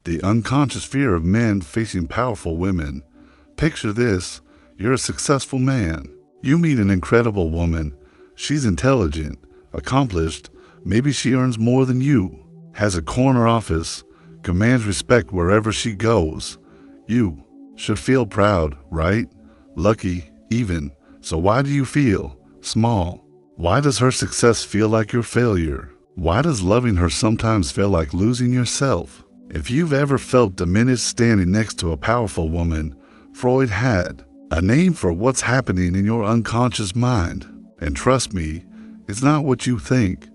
the unconscious fear of men facing powerful women. Picture this, you're a successful man. You meet an incredible woman. She's intelligent, accomplished, maybe she earns more than you, has a corner office, commands respect wherever she goes. You should feel proud, right? Lucky, even. So why do you feel small? Why does her success feel like your failure? Why does loving her sometimes feel like losing yourself? If you've ever felt diminished standing next to a powerful woman, Freud had a name for what's happening in your unconscious mind. And trust me, it's not what you think.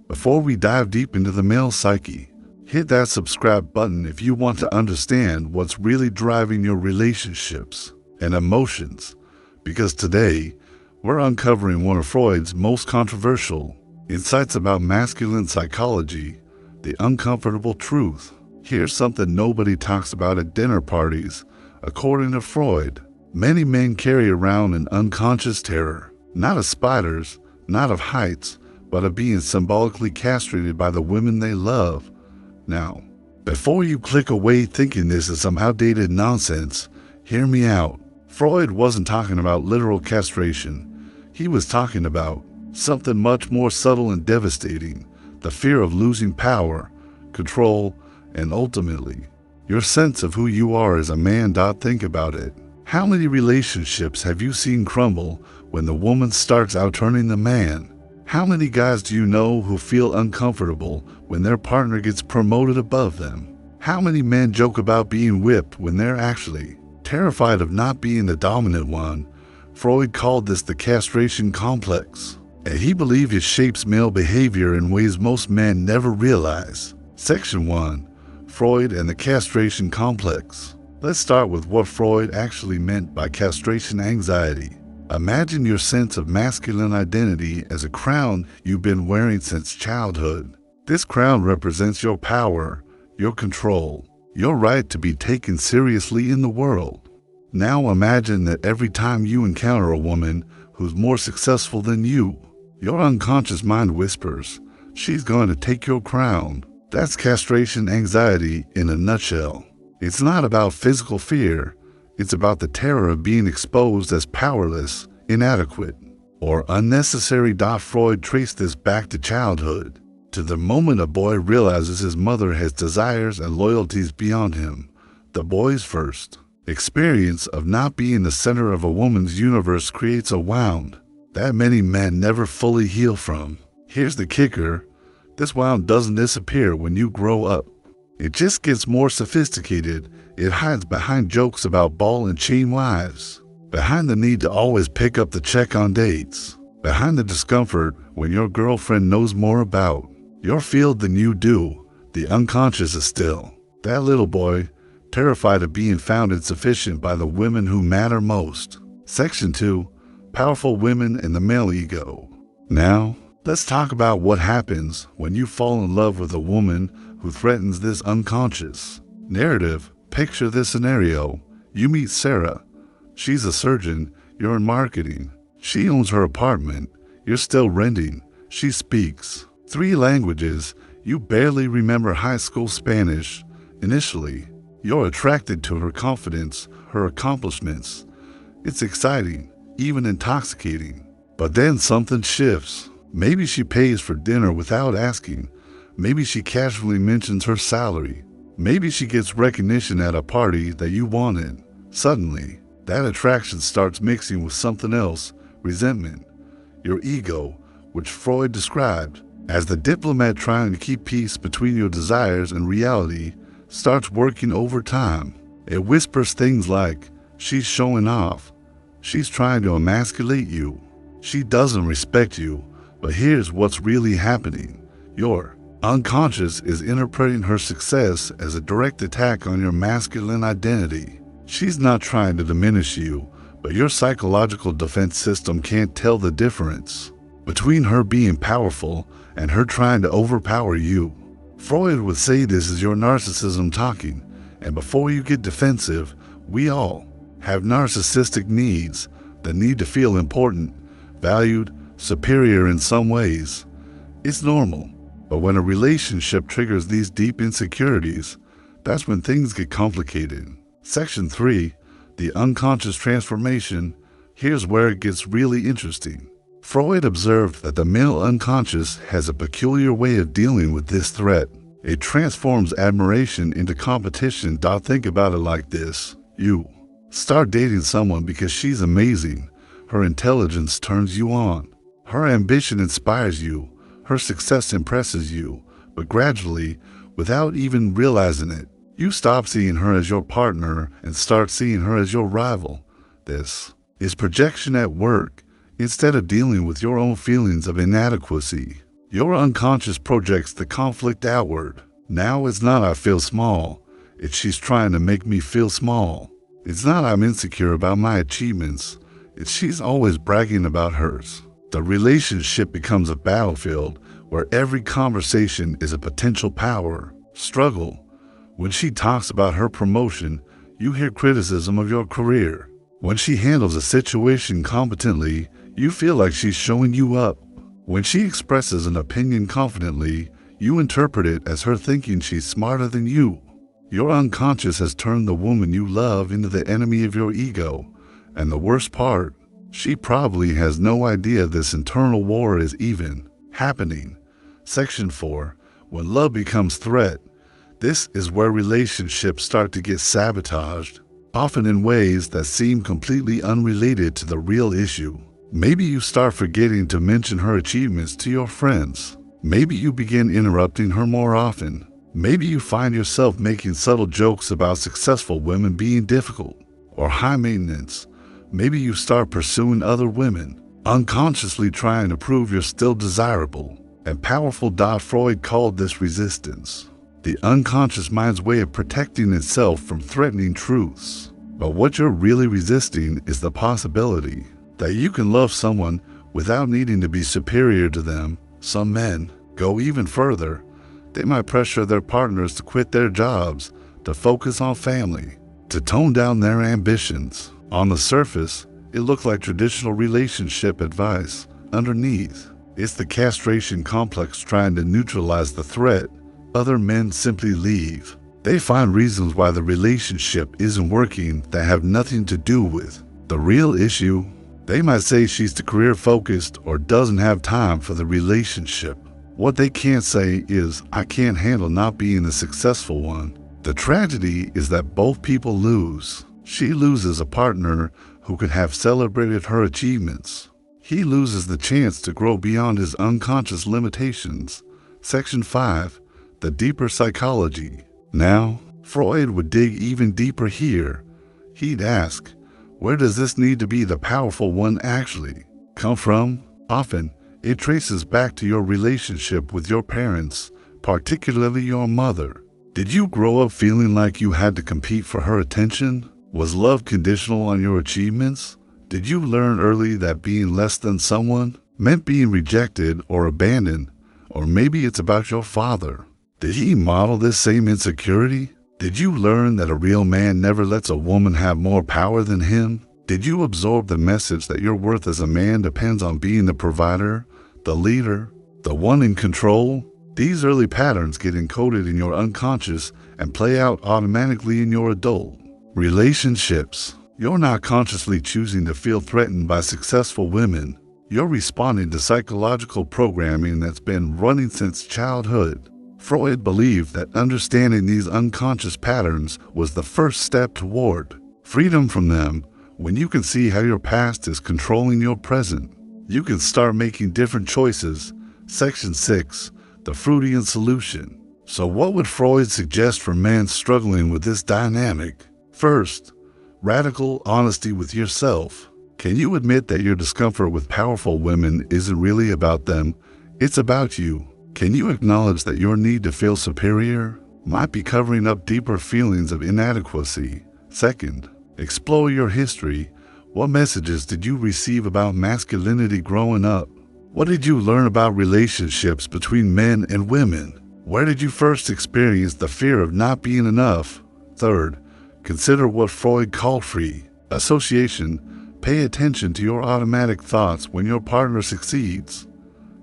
Before we dive deep into the male psyche, hit that subscribe button if you want to understand what's really driving your relationships and emotions, because today we're uncovering one of Freud's most controversial insights about masculine psychology, the uncomfortable truth. Here's something nobody talks about at dinner parties. According to Freud, many men carry around an unconscious terror, not of spiders, not of heights, but of being symbolically castrated by the women they love. Now, before you click away thinking this is some outdated nonsense, hear me out. Freud wasn't talking about literal castration. He was talking about something much more subtle and devastating, the fear of losing power, control, and ultimately, your sense of who you are as a man. Think about it. How many relationships have you seen crumble when the woman starts outturning the man? How many guys do you know who feel uncomfortable when their partner gets promoted above them? How many men joke about being whipped when they're actually terrified of not being the dominant one? Freud called this the castration complex, and he believed it shapes male behavior in ways most men never realize. Section 1. Freud and the castration complex. Let's start with what Freud actually meant by castration anxiety. Imagine your sense of masculine identity as a crown you've been wearing since childhood. This crown represents your power, your control, your right to be taken seriously in the world. Now imagine that every time you encounter a woman who's more successful than you, your unconscious mind whispers, she's going to take your crown. That's castration anxiety in a nutshell. It's not about physical fear. It's about the terror of being exposed as powerless, inadequate, or unnecessary. Freud traced this back to childhood, to the moment a boy realizes his mother has desires and loyalties beyond him. The boy's first experience of not being the center of a woman's universe creates a wound that many men never fully heal from. Here's the kicker. This wound doesn't disappear when you grow up. It just gets more sophisticated. It hides behind jokes about ball and chain wives, behind the need to always pick up the check on dates, behind the discomfort when your girlfriend knows more about your field than you do. The unconscious is still that little boy, terrified of being found insufficient by the women who matter most. Section 2. Powerful women and the male ego. Now, let's talk about what happens when you fall in love with a woman who threatens this unconscious narrative. Picture this scenario. You meet Sarah. She's a surgeon. You're in marketing. She owns her apartment. You're still renting. She speaks 3 languages. You barely remember high school Spanish. Initially, you're attracted to her confidence, her accomplishments. It's exciting, even intoxicating. But then something shifts. Maybe she pays for dinner without asking. Maybe she casually mentions her salary. Maybe she gets recognition at a party that you wanted. Suddenly, that attraction starts mixing with something else, resentment. Your ego, which Freud described as the diplomat trying to keep peace between your desires and reality, starts working overtime. It whispers things like, she's showing off. She's trying to emasculate you. She doesn't respect you. But here's what's really happening. Your unconscious is interpreting her success as a direct attack on your masculine identity. She's not trying to diminish you, but your psychological defense system can't tell the difference between her being powerful and her trying to overpower you. Freud would say this is your narcissism talking, and before you get defensive, we all have narcissistic needs, the need to feel important, valued, superior in some ways. It's normal, but when a relationship triggers these deep insecurities, That's when things get complicated. Section 3, the unconscious transformation. Here's where it gets really interesting. Freud observed that the male unconscious has a peculiar way of dealing with this threat. It transforms admiration into competition. Think about it like this. You start dating someone because she's amazing. Her intelligence turns you on. Her ambition inspires you. Her success impresses you. But gradually, without even realizing it, you stop seeing her as your partner and start seeing her as your rival. This is projection at work. Instead of dealing with your own feelings of inadequacy, your unconscious projects the conflict outward. Now it's not I feel small, it's she's trying to make me feel small. It's not I'm insecure about my achievements, it's she's always bragging about hers. The relationship becomes a battlefield where every conversation is a potential power struggle. When she talks about her promotion, you hear criticism of your career. When she handles a situation competently, you feel like she's showing you up. When she expresses an opinion confidently, you interpret it as her thinking she's smarter than you. Your unconscious has turned the woman you love into the enemy of your ego. And the worst part, she probably has no idea this internal war is even happening. Section 4. When love becomes threat. This is where relationships start to get sabotaged, often in ways that seem completely unrelated to the real issue. Maybe you start forgetting to mention her achievements to your friends. Maybe you begin interrupting her more often. Maybe you find yourself making subtle jokes about successful women being difficult or high maintenance. Maybe you start pursuing other women, unconsciously trying to prove you're still desirable and powerful. Freud called this resistance, the unconscious mind's way of protecting itself from threatening truths. But what you're really resisting is the possibility that you can love someone without needing to be superior to them. Some men go even further. They might pressure their partners to quit their jobs, to focus on family, to tone down their ambitions. On the surface, it looks like traditional relationship advice. Underneath, it's the castration complex trying to neutralize the threat. Other men simply leave. They find reasons why the relationship isn't working that have nothing to do with the real issue. They might say she's too career-focused or doesn't have time for the relationship. What they can't say is, I can't handle not being the successful one. The tragedy is that both people lose. She loses a partner who could have celebrated her achievements. He loses the chance to grow beyond his unconscious limitations. Section 5. The deeper psychology. Now, Freud would dig even deeper here. He'd ask, where does this need to be the powerful one actually come from? Often, it traces back to your relationship with your parents, particularly your mother. Did you grow up feeling like you had to compete for her attention? Was love conditional on your achievements? Did you learn early that being less than someone meant being rejected or abandoned? Or maybe it's about your father. Did he model this same insecurity? Did you learn that a real man never lets a woman have more power than him? Did you absorb the message that your worth as a man depends on being the provider, the leader, the one in control? These early patterns get encoded in your unconscious and play out automatically in your adult relationships. You're not consciously choosing to feel threatened by successful women. You're responding to psychological programming that's been running since childhood. Freud believed that understanding these unconscious patterns was the first step toward freedom from them. When you can see how your past is controlling your present, you can start making different choices. Section 6. The Freudian solution. So what would Freud suggest for men struggling with this dynamic? First, radical honesty with yourself. Can you admit that your discomfort with powerful women isn't really about them? It's about you. Can you acknowledge that your need to feel superior might be covering up deeper feelings of inadequacy? Second, explore your history. What messages did you receive about masculinity growing up? What did you learn about relationships between men and women? Where did you first experience the fear of not being enough? Third, consider what Freud called free association. Pay attention to your automatic thoughts when your partner succeeds.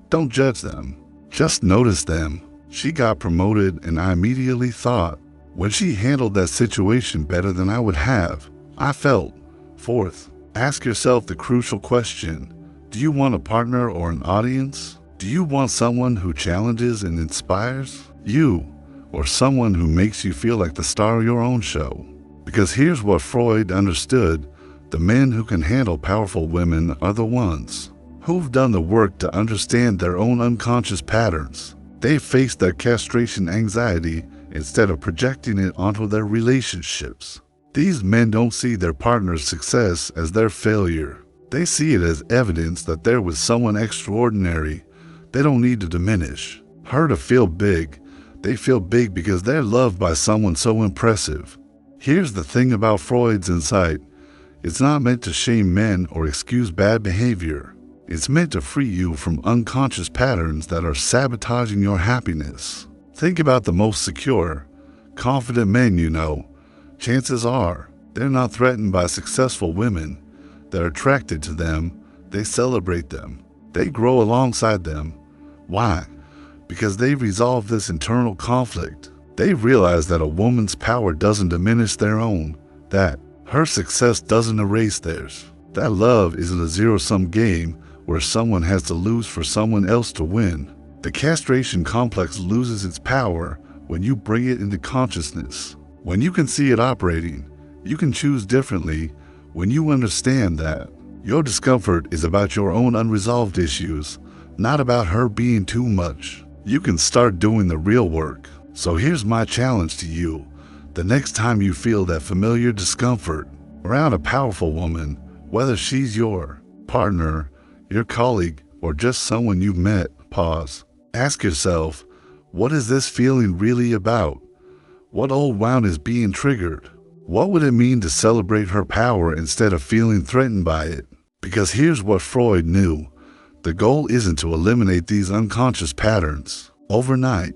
Don't judge them. Just notice them. She got promoted and I immediately thought, When she handled that situation better than I would have, I felt. Fourth, ask yourself the crucial question. Do you want a partner or an audience? Do you want someone who challenges and inspires you, or someone who makes you feel like the star of your own show? Because here's what Freud understood. The men who can handle powerful women are the ones who've done the work to understand their own unconscious patterns. They faced their castration anxiety instead of projecting it onto their relationships. These men don't see their partner's success as their failure. They see it as evidence that they're with someone extraordinary. They don't need to diminish her to feel big. They feel big because they're loved by someone so impressive. Here's the thing about Freud's insight. It's not meant to shame men or excuse bad behavior. It's meant to free you from unconscious patterns that are sabotaging your happiness. Think about the most secure, confident men you know. Chances are they're not threatened by successful women. They're attracted to them. They celebrate them. They grow alongside them. Why? Because they've resolved this internal conflict. They've realized that a woman's power doesn't diminish their own, that her success doesn't erase theirs, that love isn't a zero-sum game where someone has to lose for someone else to win. The castration complex loses its power when you bring it into consciousness. When you can see it operating, you can choose differently. When you understand that your discomfort is about your own unresolved issues, not about her being too much, you can start doing the real work. So here's my challenge to you. The next time you feel that familiar discomfort around a powerful woman, whether she's your partner, your colleague, or just someone you've met, pause. Ask yourself, what is this feeling really about? What old wound is being triggered? What would it mean to celebrate her power instead of feeling threatened by it? Because here's what Freud knew. The goal isn't to eliminate these unconscious patterns overnight.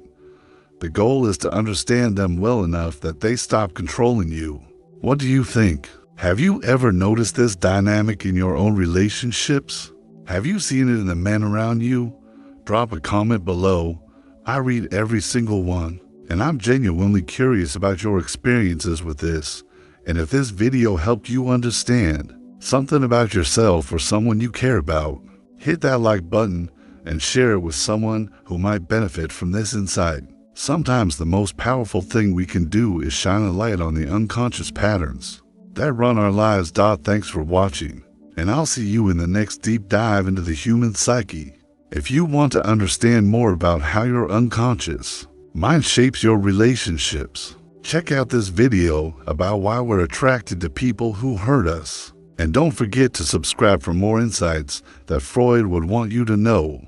The goal is to understand them well enough that they stop controlling you. What do you think? Have you ever noticed this dynamic in your own relationships? Have you seen it in the men around you? Drop a comment below. I read every single one, and I'm genuinely curious about your experiences with this. And if this video helped you understand something about yourself or someone you care about, hit that like button and share it with someone who might benefit from this insight. Sometimes the most powerful thing we can do is shine a light on the unconscious patterns that run our lives. Thanks for watching, and I'll see you in the next deep dive into the human psyche. If you want to understand more about how your unconscious mind shapes your relationships, check out this video about why we're attracted to people who hurt us. And don't forget to subscribe for more insights that Freud would want you to know.